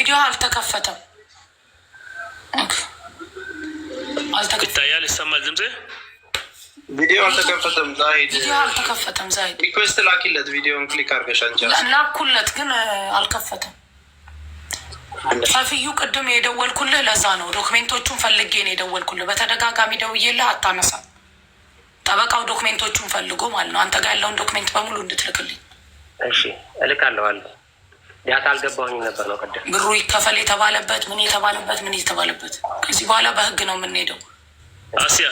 ቪዲዮ አልተከፈተም። ይታያል፣ ይሰማል ድምጼ። ቪዲዮ አልተከፈተም። ዛሂድ ቪዲዮ አልተከፈተም። ዛሂድ ሪኩዌስት ላኪለት፣ ቪዲዮን ክሊክ አድርገሽ አንቺ ላኩለት፣ ግን አልከፈተም። ሰፊዩ ቅድም የደወልኩልህ ለዛ ነው። ዶክሜንቶቹን ፈልጌ ነው የደወልኩልህ። በተደጋጋሚ ደውዬልህ አታነሳም። ጠበቃው ዶክሜንቶቹን ፈልጎ ማለት ነው። አንተ ጋር ያለውን ዶክሜንት በሙሉ እንድትልክልኝ። እሺ እልካለሁ አለ። ያታ አልገባሁኝ ነበር ነው ቀደም ብሩ ይከፈል የተባለበት ምን የተባለበት ምን የተባለበት። ከዚህ በኋላ በህግ ነው የምንሄደው። አሲያ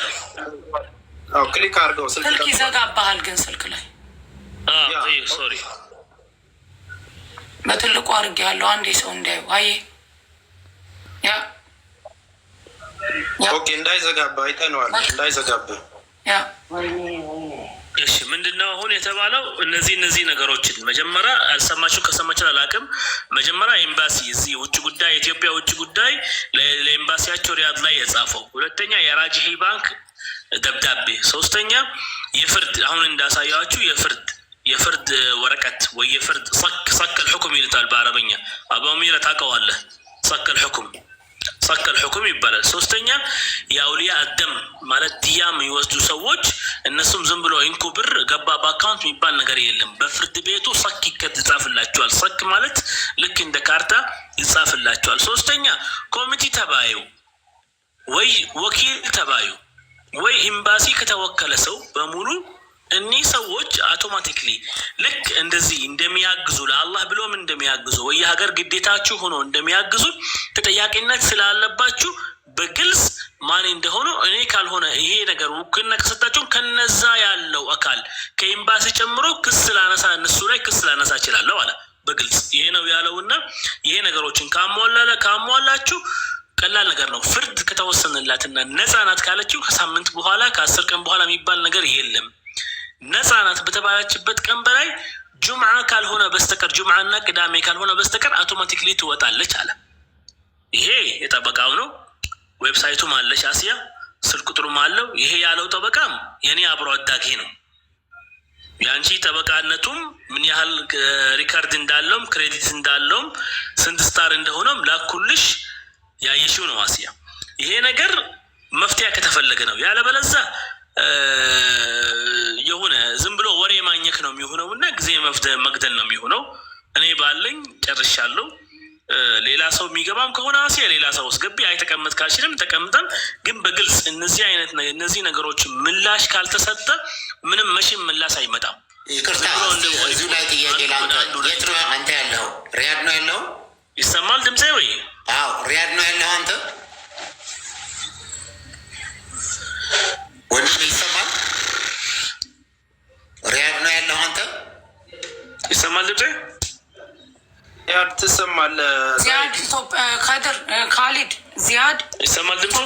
ክሊክ አድርገው። ስልክ ይዘጋባሃል ግን ስልክ ላይ ሶሪ በትልቁ አድርጌ ያለው አንዴ ሰው እንዳዩ አየ ኦኬ። እንዳይዘጋባ አይተነዋል። እንዳይዘጋባ እሺ ምንድነው አሁን የተባለው? እነዚህ ነገሮችን መጀመሪያ አልሰማችሁ፣ ከሰማችሁ አላውቅም። መጀመሪያ ኤምባሲ እዚህ ውጭ ጉዳይ ኢትዮጵያ ውጭ ጉዳይ ለኤምባሲያቸው ሪያድ ላይ የጻፈው፣ ሁለተኛ የራጂሂ ባንክ ደብዳቤ፣ ሶስተኛ የፍርድ አሁን እንዳሳያችሁ የፍርድ ወረቀት ወይ የፍርድ ሰከል ሁኩም ይሉታል በአረበኛ። አባሚራ ታውቀዋለህ? ሰከል ሁኩም ይባላል። ሶስተኛ የአውሊያ አደም ማለት ዲያ የሚወስዱ ሰዎች እነሱም ዝም ብሎ ኢንኩ ብር ገባ በአካውንት የሚባል ነገር የለም። በፍርድ ቤቱ ሰክ ይጻፍላቸዋል። ሰክ ማለት ልክ እንደ ካርታ ይጻፍላቸዋል። ሶስተኛ ኮሚቴ ተባዩ ወይ ወኪል ተባዩ ወይ ኤምባሲ ከተወከለ ሰው በሙሉ እኒህ ሰዎች አውቶማቲክሊ ልክ እንደዚህ እንደሚያግዙ ለአላህ ብሎም እንደሚያግዙ ወይ የሀገር ግዴታችሁ ሆኖ እንደሚያግዙ ተጠያቂነት ስላለባችሁ በግልጽ ማን እንደሆነ እኔ ካልሆነ ይሄ ነገር ውክልና ከሰጣችሁ ከነዛ ያለው አካል ከኤምባሲ ጨምሮ ክስ ላነሳ እነሱ ላይ ክስ ላነሳ እችላለሁ አለ በግልጽ። ይሄ ነው ያለውና ይሄ ነገሮችን ካሟላችሁ ቀላል ነገር ነው። ፍርድ ከተወሰነላትና ነፃ ናት ካለችው ከሳምንት በኋላ ከ10 ቀን በኋላ የሚባል ነገር የለም። ነፃ ናት በተባለችበት ቀን በላይ ጁምዓ ካልሆነ በስተቀር ጁምዓና ቅዳሜ ካልሆነ በስተቀር አውቶማቲክሊ ትወጣለች አለ። ይሄ የጠበቃው ነው። ዌብሳይቱም አለች አሲያ፣ ስልክ ቁጥሩም አለው። ይሄ ያለው ጠበቃም የኔ አብሮ አዳጊ ነው። ያንቺ ጠበቃነቱም ምን ያህል ሪካርድ እንዳለውም ክሬዲት እንዳለውም ስንት ስታር እንደሆነም ላኩልሽ ያየሽው ነው አሲያ። ይሄ ነገር መፍትያ ከተፈለገ ነው። ያለበለዚያ የሆነ ዝም ብሎ ወሬ ማኘክ ነው የሚሆነው እና ጊዜ መግደል ነው የሚሆነው። እኔ ባለኝ ጨርሻለሁ። ሌላ ሰው የሚገባም ከሆነ አሲያ ሌላ ሰው አስገቢ። አይተቀመጥ ካልሽልም ተቀምጠን፣ ግን በግልጽ እነዚህ ነገሮች ምላሽ ካልተሰጠ ምንም መቼም ምላሽ አይመጣም። ይቅርታ እዚሁ ላይ ጥያቄ ላንተ። የት ነው አንተ ያለው? ሪያድ ነው ያለው? ይሰማል ድምጼ ወይ? አዎ ሪያድ ነው ያለው አንተ? ወንድም ይሰማል? ሪያድ ነው ያለው አንተ? ይሰማል ድምጼ? ሪያድ ትሰማለህ? ዚያድ ኢትዮጵያ ካድር ካሊድ ዚያድ ይሰማል ድምጼ?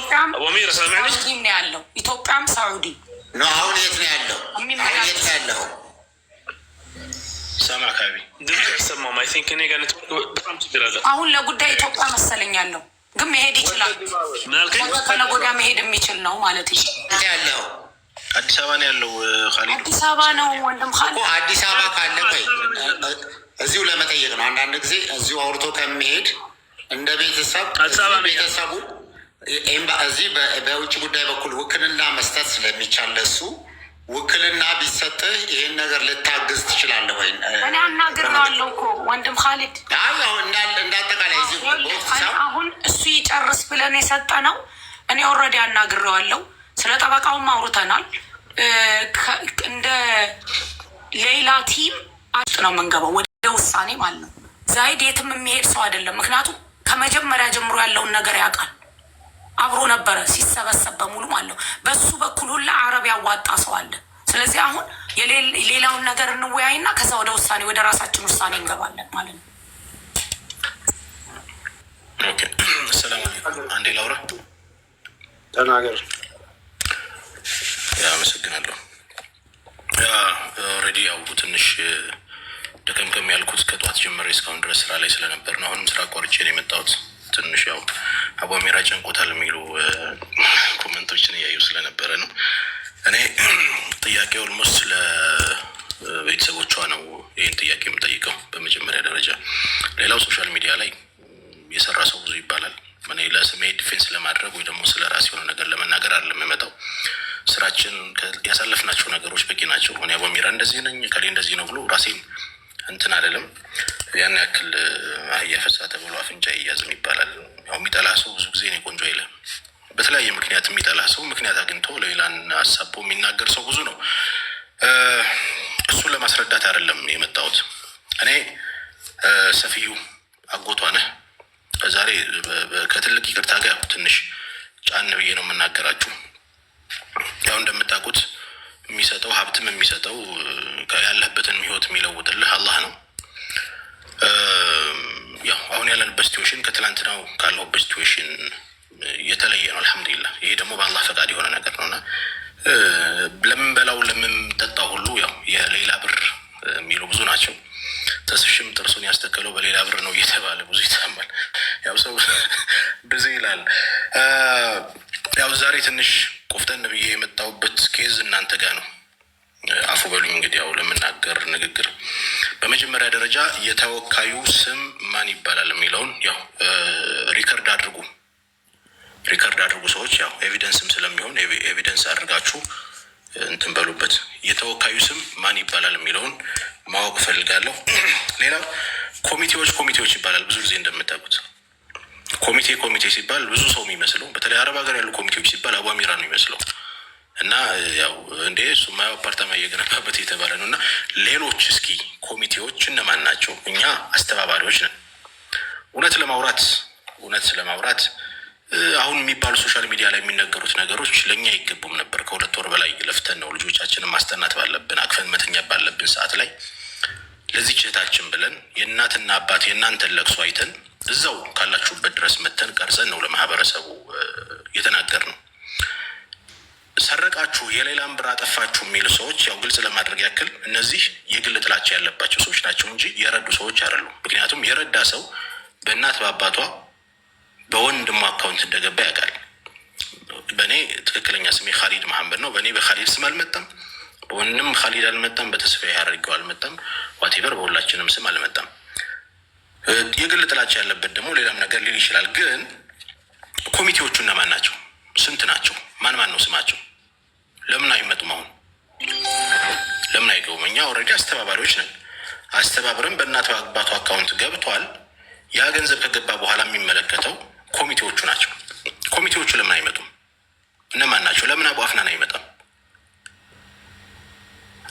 ወሚራ ሰማعني ነው ያለው ኢትዮጵያም ሳዑዲ ነው። አሁን የት ነው ያለው? አሁን የት ነው ያለው? ሰማ ካቢ ድምጼ ይሰማም። አይ ቲንክ እኔ ጋር በጣም ችግር አለ። አሁን ለጉዳይ ኢትዮጵያ መሰለኝ ያለው፣ ግን መሄድ ይችላል። ከነገ ወዲያ መሄድ የሚችል ነው ማለት ነው። ያለው አዲስ አበባ ነው ያለው። ካሊድ አዲስ አበባ ነው ወንድም ካሊድ። አዲስ አበባ ካለ ወይ እዚሁ ለመጠየቅ ነው። አንዳንድ ጊዜ እዚሁ አውርቶ ከመሄድ እንደ ቤተሰቡ እዚህ በውጭ ጉዳይ በኩል ውክልና መስጠት ስለሚቻል ለሱ ውክልና ቢሰጥህ ይህን ነገር ልታግዝ ትችላለህ ወይ? እኔ አናግሬዋለሁ እኮ ወንድም ካሊድ። እንዳጠቃላይ አሁን እሱ ይጨርስ ብለን የሰጠ ነው። እኔ ኦልሬዲ አናግሬዋለሁ። ስለ ጠበቃውም አውርተናል። እንደ ሌላ ቲም ነው የምንገባው ወደ ውሳኔ ማለት ነው። ዛይድ የትም የሚሄድ ሰው አይደለም። ምክንያቱም ከመጀመሪያ ጀምሮ ያለውን ነገር ያውቃል። አብሮ ነበረ ሲሰበሰብ በሙሉ ማለት ነው። በሱ በኩል ሁላ አረብ ያዋጣ ሰው አለ። ስለዚህ አሁን ሌላውን ነገር እንወያይና ከዛ ወደ ውሳኔ ወደ ራሳችን ውሳኔ እንገባለን ማለት ነው። ሰላም አለይኩም። አንዴ ላውራ ተናገር። አመሰግናለሁ። ኦልሬዲ ያው ትንሽ ደከምከም ያልኩት ከጠዋት ጀምሬ እስካሁን ድረስ ስራ ላይ ስለነበር ነው። አሁንም ስራ ቆርጬ ነው የመጣሁት። ትንሽ ያው አቧሜራ ጨንቆታል የሚሉ ኮመንቶችን እያዩ ስለነበረ ነው። እኔ ጥያቄ ኦልሞስት ለቤተሰቦቿ ነው ይህን ጥያቄ የምጠይቀው በመጀመሪያ ደረጃ። ሌላው ሶሻል ሚዲያ ላይ የሰራ ሰው ብዙ ይባላል። እኔ ለስሜ ዲፌንስ ለማድረግ ወይ ደግሞ ስለ ራሴ የሆነ ነገር ለመናገር አይደለም የምመጣው። ስራችን ያሳለፍናቸው ነገሮች በቂ ናቸው። እኔ አቧሚራ እንደዚህ ነኝ ከሌ እንደዚህ ነው ብሎ ራሴን እንትን አይደለም። ያን ያክል አህያ ፈሳ ተብሎ አፍንጫ ይያዝም ይባላል። ያው የሚጠላ ሰው ብዙ ጊዜ እኔ ቆንጆ አይልም። በተለያየ ምክንያት የሚጠላ ሰው ምክንያት አግኝቶ ሌላን አሳቦ የሚናገር ሰው ብዙ ነው። እሱን ለማስረዳት አይደለም የመጣሁት። እኔ ሰፊዩ አጎቷ ነህ። ዛሬ ከትልቅ ይቅርታ ጋር ትንሽ ጫን ብዬ ነው የምናገራችሁ። ያው እንደምታውቁት የሚሰጠው ሀብትም የሚሰጠው ያለህበትን ህይወት የሚለውጥልህ አላህ ነው። ያው አሁን ያለንበት ሲትዌሽን ከትላንትናው ካለሁበት ሲትዌሽን የተለየ ነው። አልሐምዱሊላህ። ይሄ ደግሞ በአላህ ፈቃድ የሆነ ነገር ነውና ለምንበላው ለምንጠጣው ሁሉ ያው የሌላ ብር የሚሉ ብዙ ናቸው። ተስፍሽም ጥርሱን ያስተከለው በሌላ ብር ነው እየተባለ ብዙ ይታማል። ያው ሰው ብዙ ይላል። ያው ዛሬ ትንሽ ቆፍጠን ብዬ የመጣሁበት ኬዝ እናንተ ጋር ነው። አፉ በሉኝ እንግዲህ ያው ለምናገር ንግግር። በመጀመሪያ ደረጃ የተወካዩ ስም ማን ይባላል የሚለውን ያው ሪከርድ አድርጉ ሰዎች። ያው ኤቪደንስም ስለሚሆን ኤቪደንስ አድርጋችሁ እንትን በሉበት። የተወካዩ ስም ማን ይባላል የሚለውን ማወቅ ፈልጋለሁ። ሌላው ኮሚቴዎች ይባላል። ብዙ ጊዜ እንደምታውቁት ኮሚቴ ሲባል ብዙ ሰው የሚመስለው በተለይ አረብ ሀገር ያሉ ኮሚቴዎች ሲባል አቧሚራ ነው የሚመስለው እና ያው እንደ እሱማ አፓርታማ እየገነባበት የተባለ ነው። እና ሌሎች እስኪ ኮሚቴዎች እነማን ናቸው? እኛ አስተባባሪዎች ነን። እውነት ለማውራት አሁን የሚባሉ ሶሻል ሚዲያ ላይ የሚነገሩት ነገሮች ለእኛ አይገቡም ነበር። ከ2 ወር በላይ ለፍተን ነው ልጆቻችንን ማስጠናት ባለብን አቅፈን መተኛ ባለብን ሰዓት ላይ ለዚህ ችህታችን ብለን የእናትና አባት የእናንተን ለቅሶ አይተን እዛው ካላችሁበት ድረስ መተን ቀርጸን ነው ለማህበረሰቡ የተናገር ነው። ሰረቃችሁ የሌላን ብር አጠፋችሁ የሚሉ ሰዎች ያው ግልጽ ለማድረግ ያክል እነዚህ የግል ጥላቻ ያለባቸው ሰዎች ናቸው እንጂ የረዱ ሰዎች አይደሉም። ምክንያቱም የረዳ ሰው በእናት በአባቷ በወንድሙ አካውንት እንደገባ ያውቃል። በእኔ ትክክለኛ ስሜ ካሊድ መሐመድ ነው። በእኔ በካሊድ ስም አልመጣም፣ በወንድም ካሊድ አልመጣም፣ በተስፋ ያደርገው አልመጣም፣ ዋቴቨር በሁላችንም ስም አልመጣም። የግል ጥላቻ ያለበት ደግሞ ሌላም ነገር ሊል ይችላል። ግን ኮሚቴዎቹ እነማን ናቸው? ስንት ናቸው? ማን ነው ስማቸው? ለምን አይመጡም? አሁን ለምን አይገቡም? እኛ ኦልሬዲ አስተባባሪዎች ነን። አስተባብረን በእናት አባቱ አካውንት ገብቷል። ያ ገንዘብ ከገባ በኋላ የሚመለከተው ኮሚቴዎቹ ናቸው። ኮሚቴዎቹ ለምን አይመጡም? እነማን ናቸው? ለምን አቡ አፍናን አይመጣም?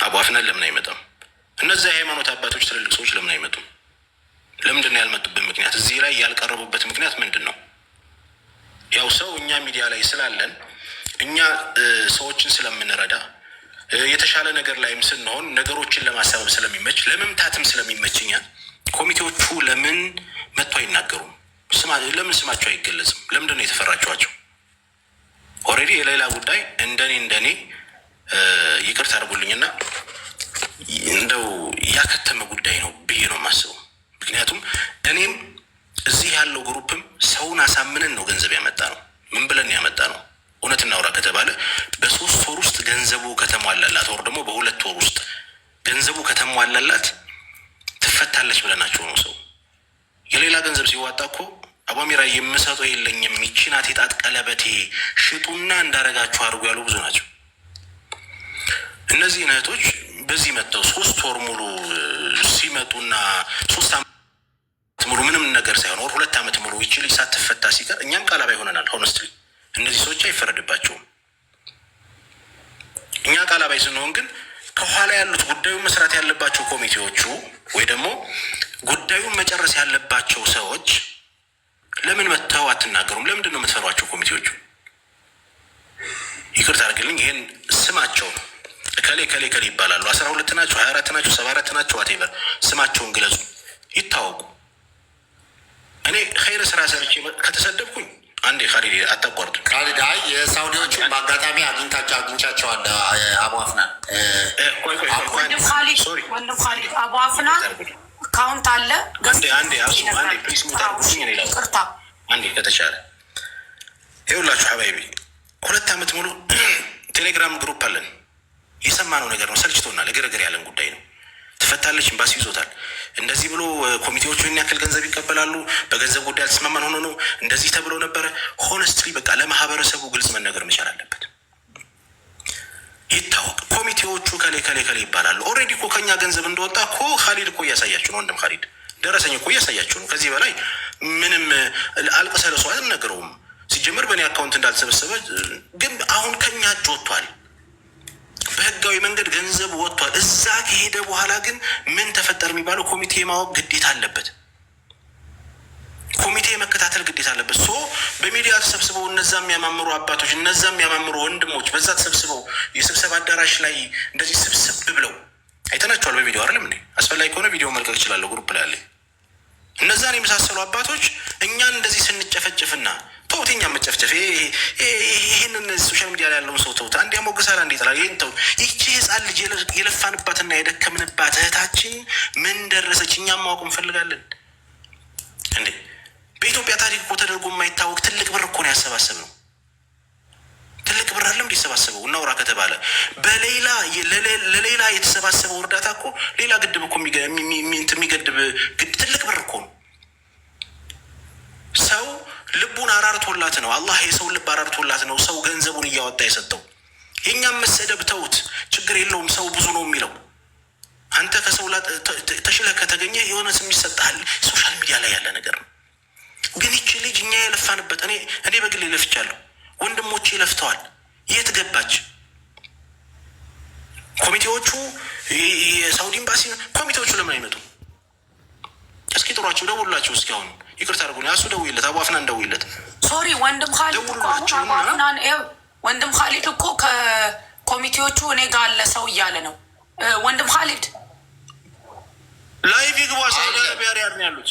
አቡ አፍናን ለምን አይመጣም? እነዚያ የሃይማኖት አባቶች ትልልቅ ሰዎች ለምን አይመጡም? ለምንድን ነው ያልመጡበት ምክንያት? እዚህ ላይ ያልቀረቡበት ምክንያት ምንድን ነው? ያው ሰው እኛ ሚዲያ ላይ ስላለን እኛ ሰዎችን ስለምንረዳ የተሻለ ነገር ላይም ስንሆን ነገሮችን ለማሳበብ ስለሚመች ለመምታትም ስለሚመችኛ ኮሚቴዎቹ ለምን መጥቶ አይናገሩም? ለምን ስማቸው አይገለጽም? ለምንድን ነው የተፈራችኋቸው? ኦልሬዲ የሌላ ጉዳይ እንደኔ ይቅርታ አድርጉልኝና እንደው ያከተመ ጉዳይ ነው ብዬ ነው የማስበው። ምክንያቱም እኔም እዚህ ያለው ግሩፕም ሰውን አሳምነን ነው ገንዘብ ያመጣ ነው። ምን ብለን ያመጣ ነው? እውነት እናውራ ከተባለ በ3 ወር ውስጥ ገንዘቡ ከተሟላላት ወር ደግሞ በ2 ወር ውስጥ ገንዘቡ ከተሟላላት ትፈታለች ብለናቸው ነው። ሰው የሌላ ገንዘብ ሲዋጣ እኮ አቧሚራ የምሰጠው የለኝም ሚችናት የጣት ቀለበቴ ሽጡና እንዳረጋችሁ አድርጉ ያሉ ብዙ ናቸው። እነዚህ እህቶች በዚህ መጥተው 3 ወር ሙሉ ሲመጡና 3 ዓመት ሙሉ ምንም ነገር ሳይሆን ወር 2 ዓመት ሙሉ ይችል ሳትፈታ ሲቀር እኛም ቃላባይ ሆነናል። ሆነስትሊ እነዚህ ሰዎች አይፈረድባቸውም። እኛ ቃላባይ ስንሆን ግን ከኋላ ያሉት ጉዳዩን መስራት ያለባቸው ኮሚቴዎቹ ወይ ደግሞ ጉዳዩን መጨረስ ያለባቸው ሰዎች ለምን መጥተው አትናገሩም? ለምንድን ነው የምትፈሯቸው ኮሚቴዎቹ? ይቅርታ አድርግልኝ፣ ይህን ስማቸው ከሌ ይባላሉ። 12 ናቸው፣ 24 ናቸው፣ 74 ናቸው፣ ዋቴቨር ስማቸውን ግለጹ፣ ይታወቁ። እኔ ኸይር ስራ ሰርቼ ከተሰደብኩኝ አንዴ ካሊድ አታቋርጡ። ካሊድ አይ የሳውዲዎቹን በአጋጣሚ አግኝቻቸዋል። አቡ አፍናን ወንድም ካሊድ አቡ አፍናን አካውንት አለ። አንዴ ፕሊስ ሙታርጉኝ ሌላ አንዴ ከተቻለ ይኸውላችሁ ሀባይቢ 2 ዓመት ሙሉ ቴሌግራም ግሩፕ አለን። የሰማነው ነገር ነው፣ ሰልችቶና ለገረገር ያለን ጉዳይ ነው። ትፈታለች። ኤምባሲ ይዞታል። እንደዚህ ብሎ ኮሚቴዎቹ ይህን ያክል ገንዘብ ይቀበላሉ። በገንዘብ ጉዳይ አልተስማማን ሆኖ ነው እንደዚህ ተብሎ ነበረ። ሆነስትሊ በቃ ለማህበረሰቡ ግልጽ መነገር መቻል አለበት። ይታወቅ። ኮሚቴዎቹ ከሌ ይባላሉ። ኦልሬዲ እኮ ከኛ ገንዘብ እንደወጣ እኮ ካሊድ እኮ እያሳያችሁ ነው። ወንድም ካሊድ ደረሰኝ እኮ እያሳያችሁ ነው። ከዚህ በላይ ምንም አልቀሰለሱ አልነገረውም። ሲጀምር በእኔ አካውንት እንዳልተሰበሰበ ግን አሁን ከኛ እጅ ወጥቷል። በህጋዊ መንገድ ገንዘብ ወጥቷል። እዛ ከሄደ በኋላ ግን ምን ተፈጠር የሚባለው ኮሚቴ ማወቅ ግዴታ አለበት። ኮሚቴ መከታተል ግዴታ አለበት። ሶ በሚዲያ ተሰብስበው እነዛ የሚያማምሩ አባቶች፣ እነዛ የሚያማምሩ ወንድሞች በዛ ተሰብስበው የስብሰባ አዳራሽ ላይ እንደዚህ ስብስብ ብለው አይተናቸዋል በቪዲዮ አይደለም እንዴ? አስፈላጊ ከሆነ ቪዲዮ መልቀቅ ይችላለሁ ግሩፕ ላይ አለ። እነዛን የመሳሰሉ አባቶች እኛን እንደዚህ ስንጨፈጭፍና ተውት፣ እኛን መጨፍጨፍ ይህንን ሶሻል ሚዲያ ላይ ያለውን ሰው ተውት። አንድ ያሞግሳል፣ አንድ ይጥላል። ይህን ተው። ይቺ ህፃን ልጅ የለፋንባትና የደከምንባት እህታችን ምን ደረሰች? እኛም ማወቅ እንፈልጋለን እንዴ። በኢትዮጵያ ታሪክ እኮ ተደርጎ የማይታወቅ ትልቅ ብር እኮ ነው ያሰባሰብ ነው። ትልቅ ብር አለም እንዲሰባሰበው እናውራ ከተባለ ለሌላ የተሰባሰበው እርዳታ እኮ ሌላ ግድብ እኮ የሚገድብ ትልቅ ብር እኮ ነው። ሰው ልቡን አራርቶላት ነው። አላህ የሰው ልብ አራርቶላት ነው ሰው ገንዘቡን እያወጣ የሰጠው። የእኛም መሰደብ ተውት፣ ችግር የለውም። ሰው ብዙ ነው የሚለው አንተ ከሰው ተሽለህ ከተገኘ የሆነ ስም ይሰጥሃል። ሶሻል ሚዲያ ላይ ያለ ነገር ነው። ግን ይቺ ልጅ እኛ የለፋንበት እኔ በግሌ ለፍቻለሁ፣ ወንድሞቼ ለፍተዋል። የት ገባች? ኮሚቴዎቹ የሳውዲ ኤምባሲ ኮሚቴዎቹ ለምን አይመጡም? እስኪ ጥሯቸው፣ ደውላቸው። እስኪ አሁን ይቅርታ አድርጉ። ያሱ ደውይለት፣ አቧፍናን ደውይለት። ሶሪ ወንድም ካሊድ እኮ ከኮሚቴዎቹ እኔ ጋር አለ ሰው እያለ ነው። ወንድም ካሊድ ላይቭ ይግባ። ሳውዲ አረቢያ ሪያድ ነው ያሉት።